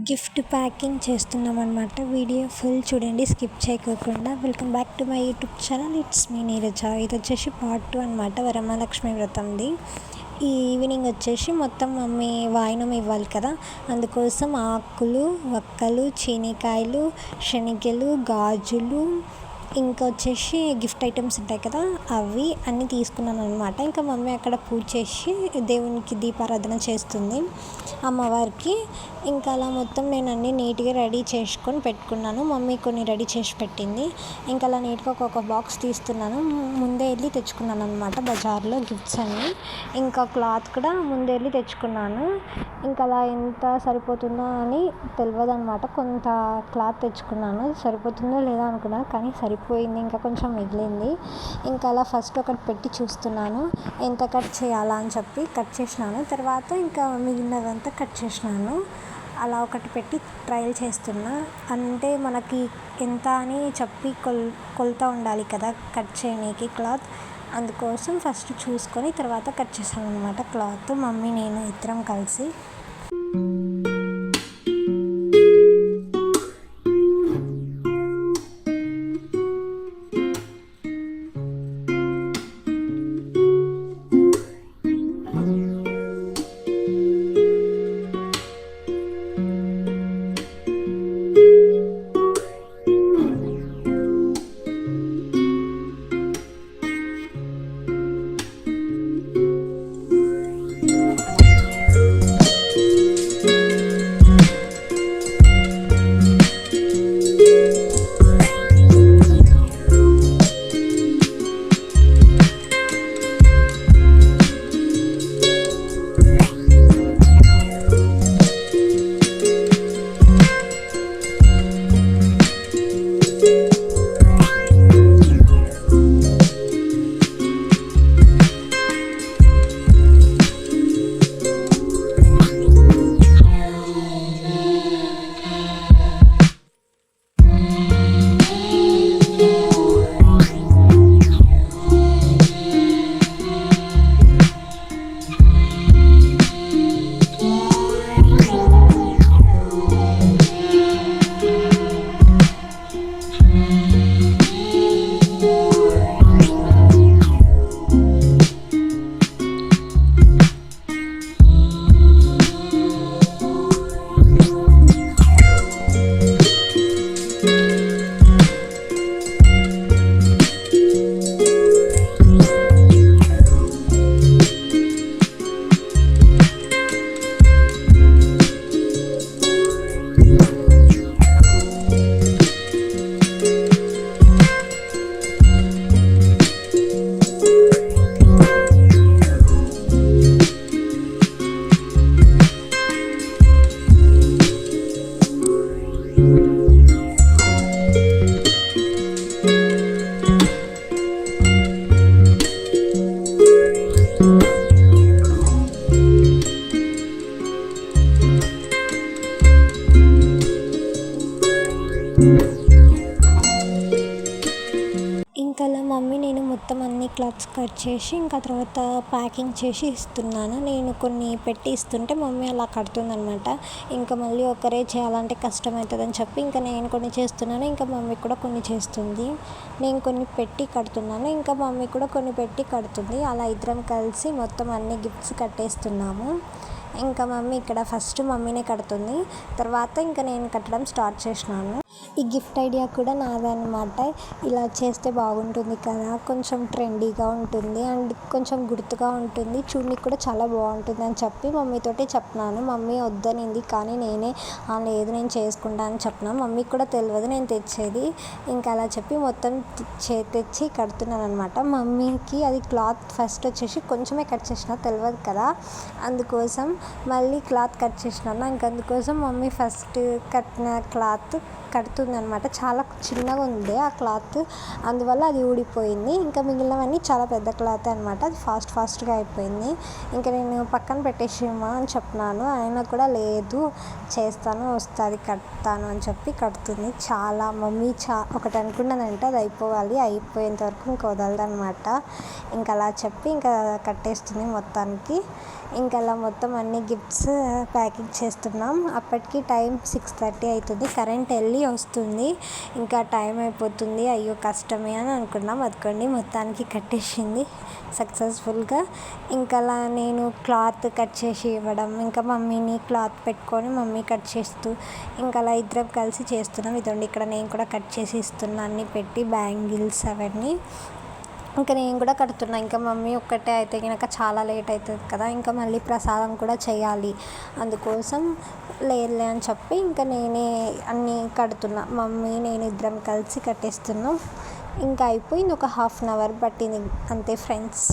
Gift packing చేస్తున్నాం అనమాట. Video full చూడండి, స్కిప్ చేయకోకుండా. Welcome back to my YouTube channel. It's me Neeraja. ఇది వచ్చేసి పార్ట్ 2 అనమాట, వరమహాలక్ష్మి వ్రతంది. ఈ ఈవినింగ్ వచ్చేసి మొత్తం మమ్మీ వాయినం ఇవ్వాలి కదా, అందుకోసం ఆకులు, వక్కలు, చీనికాయలు, శనగలు, గాజులు, ఇంకా వచ్చేసి గిఫ్ట్ ఐటమ్స్ ఉంటాయి కదా, అవి అన్నీ తీసుకున్నాను అనమాట. ఇంకా మమ్మీ అక్కడ పూజ చేసి దేవునికి దీపారాధన చేస్తుంది, అమ్మవారికి. ఇంకా అలా మొత్తం నేను అన్నీ నీట్గా రెడీ చేసుకొని పెట్టుకున్నాను. మమ్మీ కొన్ని రెడీ చేసి పెట్టింది. ఇంకా అలా నీట్గా ఒక్కొక్క బాక్స్ తీస్తున్నాను. ముందే వెళ్ళి తెచ్చుకున్నాను అనమాట బజార్లో గిఫ్ట్స్ అన్నీ. ఇంకా క్లాత్ కూడా ముందే వెళ్ళి తెచ్చుకున్నాను. ఇంకా అలా ఎంత సరిపోతుందో అని తెలియదు అనమాట. కొంత క్లాత్ తెచ్చుకున్నాను, సరిపోతుందో లేదో అనుకున్నాను, కానీ సరిపోయింది. ఇంకా కొంచెం మిగిలింది. ఇంకా అలా ఫస్ట్ ఒకటి పెట్టి చూస్తున్నాను ఎంత కట్ చేయాలా అని చెప్పి కట్ చేసినాను. తర్వాత ఇంకా మిగిలినదంతా కట్ చేసినాను. అలా ఒకటి పెట్టి ట్రయల్ చేస్తున్నా. అంటే మనకి ఎంత అని చెప్పి కొలత ఉండాలి కదా కట్ చేయడానికి క్లాత్. అందుకోసం ఫస్ట్ చూసుకొని తర్వాత కట్ చేశాను అనమాట క్లాత్, మమ్మీ నేను ఇద్దరం కలిసి. ఇంకా అలా మమ్మీ నేను మొత్తం అన్ని క్లాత్స్ కట్ చేసి ఇంకా తర్వాత ప్యాకింగ్ చేసి ఇస్తున్నాను. నేను కొన్ని పెట్టి ఇస్తుంటే మమ్మీ అలా కడుతుందనమాట. ఇంకా మళ్ళీ ఒకరే చేయాలంటే కష్టమవుతుందని చెప్పి ఇంకా నేను కొన్ని చేస్తున్నాను, ఇంకా మమ్మీ కూడా కొన్ని చేస్తుంది. నేను కొన్ని పెట్టి కడుతున్నాను, ఇంకా మమ్మీ కూడా కొన్ని పెట్టి కడుతుంది. అలా ఇద్దరం కలిసి మొత్తం అన్ని గిఫ్ట్స్ కట్టేస్తున్నాము. ఇంకా మమ్మీ ఇక్కడ ఫస్ట్ మమ్మీనే కడుతుంది, తర్వాత ఇంకా నేను కట్టడం స్టార్ట్ చేసినాను. ఈ గిఫ్ట్ ఐడియా కూడా నాదనమాట. ఇలా చేస్తే బాగుంటుంది కదా, కొంచెం ట్రెండీగా ఉంటుంది అండ్ కొంచెం గుర్తుగా ఉంటుంది, చూడడానికి కూడా చాలా బాగుంటుంది అని చెప్పి మమ్మీతోటి చెప్పినాను. మమ్మీ వద్దనింది, కానీ నేనే లేదు నేను చేసుకుంటా అని చెప్పినాను. మమ్మీకి కూడా తెలియదు నేను తెచ్చేది. ఇంకా అలా చెప్పి మొత్తం తెచ్చి కడుతున్నాను అనమాట. మమ్మీకి అది క్లాత్ ఫస్ట్ వచ్చేసి కొంచెమే కట్ చేసినా, తెలియదు కదా, అందుకోసం మళ్ళీ క్లాత్ కట్ చేసినాను. ఇంక అందుకోసం మమ్మీ ఫస్ట్ కట్టిన క్లాత్ కడుతుంది అనమాట. చాలా చిన్నగా ఉంది ఆ క్లాత్, అందువల్ల అది ఊడిపోయింది. ఇంకా మిగిలినవన్నీ చాలా పెద్ద క్లాత్ అనమాట, అది ఫాస్ట్గా అయిపోయింది. ఇంకా నేను పక్కన పెట్టేసేమా అని చెప్పినాను, ఆయన కూడా లేదు చేస్తాను వస్తుంది కడతాను అని చెప్పి కడుతుంది. చాలా మమ్మీ ఒకటి అనుకున్నదంటే అది అయిపోవాలి, అయిపోయేంత వరకు ఇంకా వదలదనమాట. ఇంకా అలా చెప్పి ఇంకా కట్టేస్తుంది మొత్తానికి. ఇంకా అలా మొత్తం అన్ని గిఫ్ట్స్ ప్యాకింగ్ చేస్తున్నాం. అప్పటికి టైం 6:30 అవుతుంది. కరెంట్ వెళ్ళి వస్తుంది. ఇంకా టైం అయిపోతుంది, అయ్యో కష్టమే అని అనుకున్నాం. అదికోండి మొత్తానికి కట్టేసింది సక్సెస్ఫుల్గా. ఇంకా అలా నేను క్లాత్ కట్ చేసి ఇవ్వడం, ఇంకా మమ్మీని క్లాత్ పెట్టుకొని మమ్మీ కట్ చేస్తూ ఇంకా అలా ఇద్దరం కలిసి చేస్తున్నాం. ఇదండి ఇక్కడ నేను కూడా కట్ చేసి ఇస్తున్నా అన్నీ పెట్టి బ్యాంగిల్స్ అవన్నీ. ఇంకా నేను కూడా కడుతున్నా. ఇంకా మమ్మీ ఒక్కటే అయితే కనుక చాలా లేట్ అవుతుంది కదా, ఇంకా మళ్ళీ ప్రసాదం కూడా చేయాలి. అందుకోసం లేదులే అని చెప్పి ఇంకా నేనే అన్నీ కడుతున్నా. మమ్మీ నేను ఇద్దరం కలిసి కట్టేస్తున్నాం. ఇంకా అయిపోయింది, ఒక 1/2 అవర్ పట్టింది అంతే ఫ్రెండ్స్.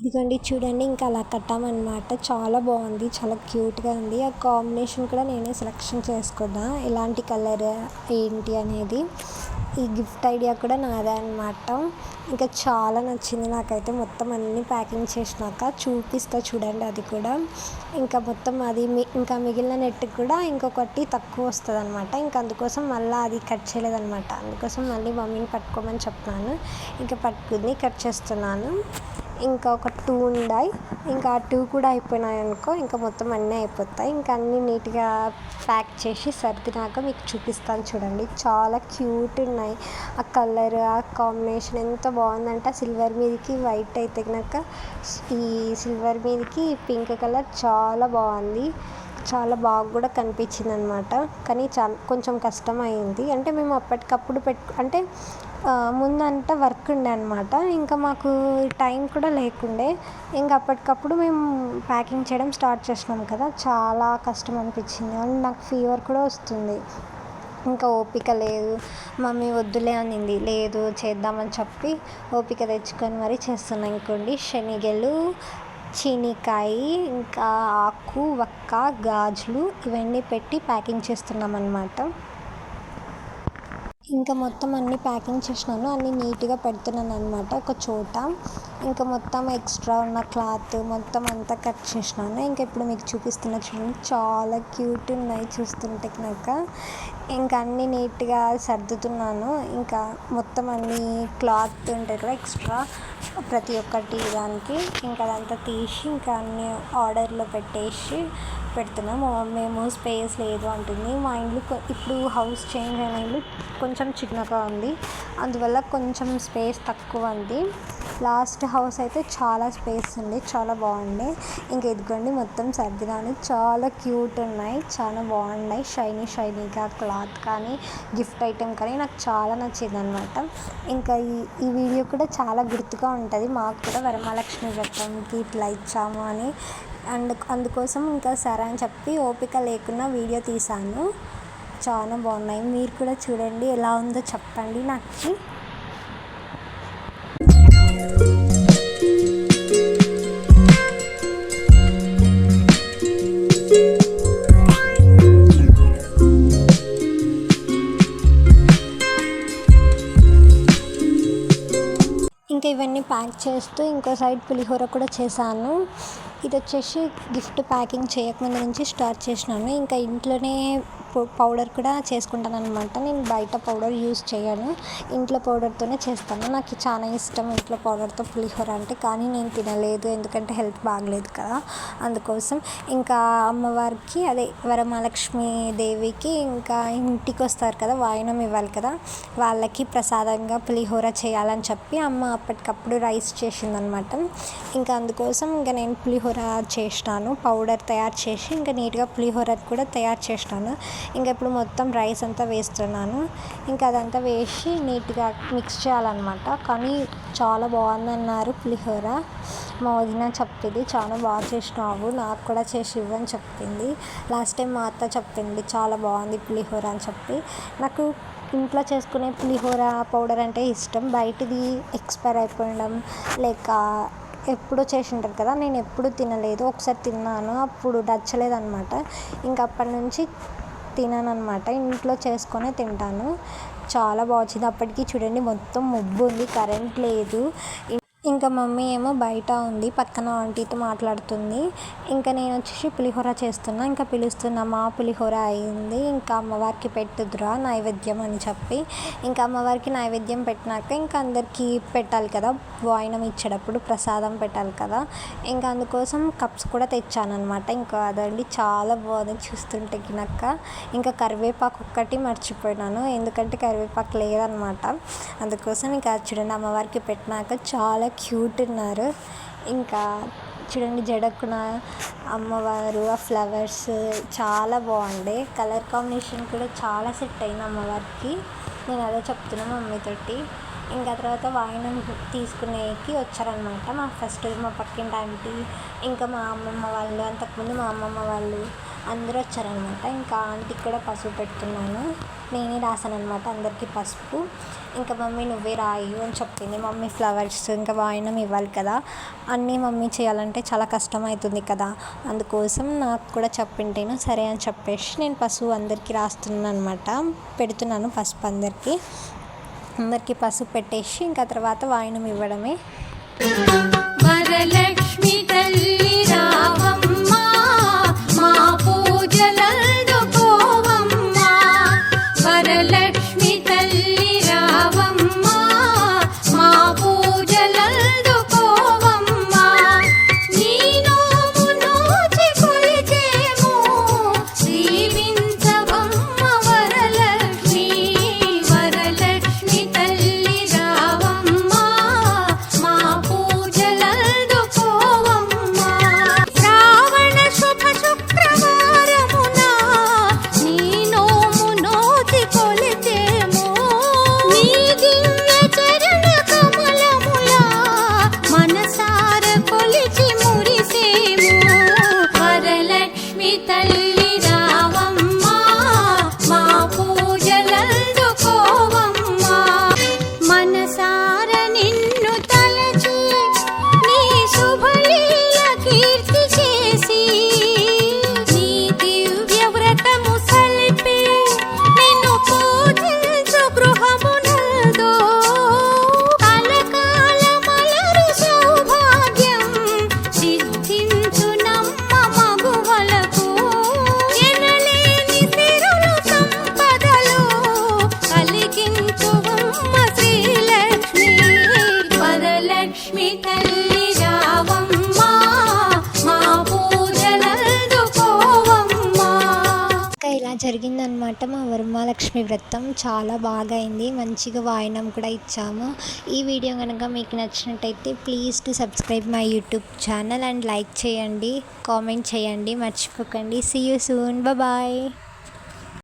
ఇదిగోండి చూడండి, ఇంకా అలా కట్టామన్నమాట. చాలా బాగుంది, చాలా క్యూట్గా ఉంది. ఆ కాంబినేషన్ కూడా నేనే సెలెక్షన్ చేసుకున్నా, ఎలాంటి కలర్ ఏంటి అనేది. ఈ గిఫ్ట్ ఐడియా కూడా నాదే అనమాట. ఇంకా చాలా నచ్చింది నాకైతే. మొత్తం అన్నీ ప్యాకింగ్ చేసినాక చూపిస్తా చూడండి అది కూడా. ఇంకా మొత్తం అది ఇంకా మిగిలిన నెట్ కూడా ఇంకొకటి తక్కువ వస్తుంది అనమాట. ఇంకా అందుకోసం మళ్ళీ అది కట్ చేయలేదన్నమాట. అందుకోసం మళ్ళీ మమ్మీని పట్టుకోమని చెప్తున్నాను. ఇంకా పట్టుకుని కట్ చేస్తున్నాను. ఇంకా ఒక 2 ఉన్నాయి. ఇంకా ఆ 2 కూడా అయిపోయినాయి అనుకో, ఇంకా మొత్తం అన్నీ అయిపోతాయి. ఇంకా అన్నీ నీట్గా ప్యాక్ చేసి సర్దినాక మీకు చూపిస్తాను చూడండి. చాలా క్యూట్ ఉన్నాయి. ఆ కలర్, ఆ కాంబినేషన్ ఎంత బాగుందంటే సిల్వర్ మీదకి వైట్ అయితే కనుక ఈ సిల్వర్ మీదకి పింక్ కలర్ చాలా బాగుంది. చాలా బాగా కూడా కనిపించింది అనమాట. కానీ కొంచెం కష్టం అయింది. అంటే మేము అప్పటికప్పుడు అంటే ముందంతా వర్క్ ఉండే అనమాట. ఇంకా మాకు టైం కూడా లేకుండే. ఇంకా అప్పటికప్పుడు మేము ప్యాకింగ్ చేయడం స్టార్ట్ చేసినాం కదా, చాలా కష్టం అనిపించింది. అండ్ నాకు ఫీవర్ కూడా వస్తుంది. ఇంకా ఓపిక లేదు. మమ్మీ వద్దులే అనింది. లేదు చేద్దామని చెప్పి ఓపిక తెచ్చుకొని మరీ చేస్తున్నాను. ఇంకోండి శనగలు, చీనికాయ, ఇంకా ఆకు వక్క, గాజులు ఇవన్నీ పెట్టి ప్యాకింగ్ చేస్తున్నాం అన్నమాట. ఇంకా మొత్తం అన్నీ ప్యాకింగ్ చేసినాను. అన్నీ నీట్గా పెడుతున్నాను అనమాట ఒక చోట. ఇంకా మొత్తం ఎక్స్ట్రా ఉన్న క్లాత్ మొత్తం అంతా కట్ చేసినాను. ఇంకా ఇప్పుడు మీకు చూపిస్తున్నా చూడండి, చాలా క్యూట్ ఉన్నాయి చూస్తుంటే కనుక. ఇంకా అన్నీ నీట్గా సర్దుతున్నాను. ఇంకా మొత్తం అన్నీ క్లాత్ ఉంటుంది కదా ఎక్స్ట్రా ప్రతి ఒక్కటి దానికి, ఇంకా అదంతా తీసి ఇంకా అన్నీ ఆర్డర్లో పెట్టేసి పెడుతున్నాము. మేము స్పేస్ లేదు అంటుంది. మా ఇల్లు ఇప్పుడు హౌస్ చేంజ్ అయిన ఇల్లు కొంచెం చిన్నగా ఉంది, అందువల్ల కొంచెం స్పేస్ తక్కువ ఉంది. లాస్ట్ హౌస్ అయితే చాలా స్పేస్ ఉంది, చాలా బాగుంది. ఇంక ఇదిగోండి మొత్తం సర్దినాను, చాలా క్యూట్ ఉన్నాయి, చాలా బాగున్నాయి. షైనీగా క్లాత్ కానీ గిఫ్ట్ ఐటెం కానీ నాకు చాలా నచ్చింది అనమాట. ఇంకా ఈ వీడియో కూడా చాలా గుర్తుగా ఉంటుంది, మాకు కూడా వరమహాలక్ష్మి వ్రతంకి ఇట్లా ఇచ్చాము అని. అందుకోసం ఇంకా సరే అని చెప్పి ఓపిక లేకుండా వీడియో తీశాను. చాలా బాగున్నాయి, మీరు కూడా చూడండి, ఎలా ఉందో చెప్పండి నాకు. ఇంకా ఇవన్నీ ప్యాక్ చేస్తూ ఇంకో సైడ్ పులిహోర కూడా చేశాను. ఇది వచ్చేసి గిఫ్ట్ ప్యాకింగ్ చేయకముందు నుంచి స్టార్ట్ చేసినాను. ఇంకా ఇంట్లోనే పౌడర్ కూడా చేసుకుంటాను అనమాట. నేను బయట పౌడర్ యూస్ చేయను, ఇంట్లో పౌడర్తోనే చేస్తాను. నాకు చాలా ఇష్టం ఇంట్లో పౌడర్తో పులిహోర అంటే, కానీ నేను తినలేదు ఎందుకంటే హెల్త్ బాగలేదు కదా, అందుకోసం. ఇంకా అమ్మవారికి అదే వరమహాలక్ష్మి దేవికి ఇంకా ఇంటికి వస్తారు కదా, వాయనం ఇవ్వాలి కదా, వాళ్ళకి ప్రసాదంగా పులిహోర చేయాలని చెప్పి అమ్మ అప్పటికప్పుడు రైస్ చేసిందనమాట. ఇంకా అందుకోసం ఇంకా నేను పులిహోర చేసినాను, పౌడర్ తయారు చేసి ఇంకా నీట్గా పులిహోర కూడా తయారు చేసినాను. ఇంకా ఇప్పుడు మొత్తం రైస్ అంతా వేస్తున్నాను. ఇంకా అదంతా వేసి నీట్గా మిక్స్ చేయాలన్నమాట. కానీ చాలా బాగుందన్నారు పులిహోర. మా వదిన చెప్పింది చాలా బాగా చేసినావు, నాకు కూడా చేసి ఇవ్వని చెప్పింది. లాస్ట్ టైం మా అత్త చెప్పింది చాలా బాగుంది పులిహోర అని చెప్పి. నాకు ఇంట్లో చేసుకునే పులిహోర పౌడర్ అంటే ఇష్టం, బయటిది ఎక్స్పైర్ అయిపోవడం లేక ఎప్పుడో చేసి ఉంటారు కదా, నేను ఎప్పుడు తినలేదు. ఒకసారి తిన్నాను, అప్పుడు నచ్చలేదు అనమాట. ఇంకా అప్పటి నుంచి తినను అనమాట, ఇంట్లో చేసుకొని తింటాను. చాలా బాగుంది. అప్పటికి చూడండి మొత్తం మబ్బు ఉంది, కరెంట్ లేదు. ఇంకా మమ్మీ ఏమో బయట ఉంది, పక్కన ఆంటీతో మాట్లాడుతుంది. ఇంకా నేను వచ్చేసి పులిహోర చేస్తున్నా, ఇంకా పిలుస్తున్నా, మా పులిహోర అయింది, ఇంకా అమ్మవారికి పెట్టుదురా నైవేద్యం అని చెప్పి. ఇంకా అమ్మవారికి నైవేద్యం పెట్టినాక ఇంకా అందరికీ పెట్టాలి కదా, వాయినం ఇచ్చేటప్పుడు ప్రసాదం పెట్టాలి కదా. ఇంకా అందుకోసం కప్స్ కూడా తెచ్చాను అనమాట. ఇంకా అదండి చాలా బాగుంది చూస్తుంటే గినక్క. ఇంకా కరివేపాకు ఒక్కటి మర్చిపోయినాను, ఎందుకంటే కరివేపాకు లేదనమాట. అందుకోసం ఇంకా చూడండి అమ్మవారికి పెట్టినాక చాలా క్యూట్ ఉన్నారు. ఇంకా చూడండి జడకున అమ్మవారు, ఆ ఫ్లవర్స్ చాలా బాగుండే, కలర్ కాంబినేషన్ కూడా చాలా సెట్ అయింది అమ్మవారికి. నేను అదే చెప్తున్నాను మమ్మీతోటి. ఇంకా తర్వాత వాయినం తీసుకునేకి వచ్చారనమాట. మా పక్కింటి ఆంటీ, ఇంకా మా అమ్మమ్మ వాళ్ళు, అంతకుముందు మా అమ్మమ్మ వాళ్ళు అందరూ వచ్చారనమాట. ఇంకా ఆంటీకి కూడా పసుపు పెడుతున్నాను, నేనే రాసాను అనమాట అందరికీ పసుపు. ఇంకా మమ్మీ నువ్వే రాయి అని చెప్పింది. మమ్మీ ఫ్లవర్స్ ఇంకా వాయినం ఇవ్వాలి కదా, అన్నీ మమ్మీ చేయాలంటే చాలా కష్టం అవుతుంది కదా, అందుకోసం నాకు కూడా చెప్పింటేను సరే అని చెప్పేసి నేను పసుపు అందరికీ రాస్తున్నాను అనమాట, పెడుతున్నాను పసుపు అందరికీ పసుపు పెట్టేసి ఇంకా తర్వాత వాయినం ఇవ్వడమే. వరలక్ష్మి తల్లి రావమ్మ, మా పూజలందుకోవమ్మ, వరలక్ష్మి తల్లి రావమ్మ, మా పూజలందుకోవమ్మ, నీ నోము నోచి కొలిచేము, దీవించవమ్మ వరలక్ష్మి, వరలక్ష్మి తల్లి రావమ్మ, మా పూజలందుకోవమ్మ. శ్రావణ శుభ శుక్రవారమున నీ నోము నోచి కొలిచేము, నీ దివ్య చరణ కమలముల మనసార కొలిచి మురిసేము, వరలక్ష్మి తల్లి రావమ్మ, మా పూజలందుకోవమ్మ. మనసార నిన్ను తలచి నీ శుభలీల కీర్తి చేసి, నీ దివ్య వ్రతము సల్పి నిన్ను పూజించు గృహమునందు, కలకాల మలరు సౌభాగ్యం సిద్ధించు నమ్మ మగువలకు, వరమహాలక్ష్మి వ్రతం చాలా బాగా అయింది. మంచిగా వాయినం కూడా ఇచ్చాము. ఈ వీడియో కనుక మీకు నచ్చినట్టయితే please to subscribe my YouTube channel and like చేయండి, కామెంట్ చేయండి మర్చిపోకండి. See you soon, bye.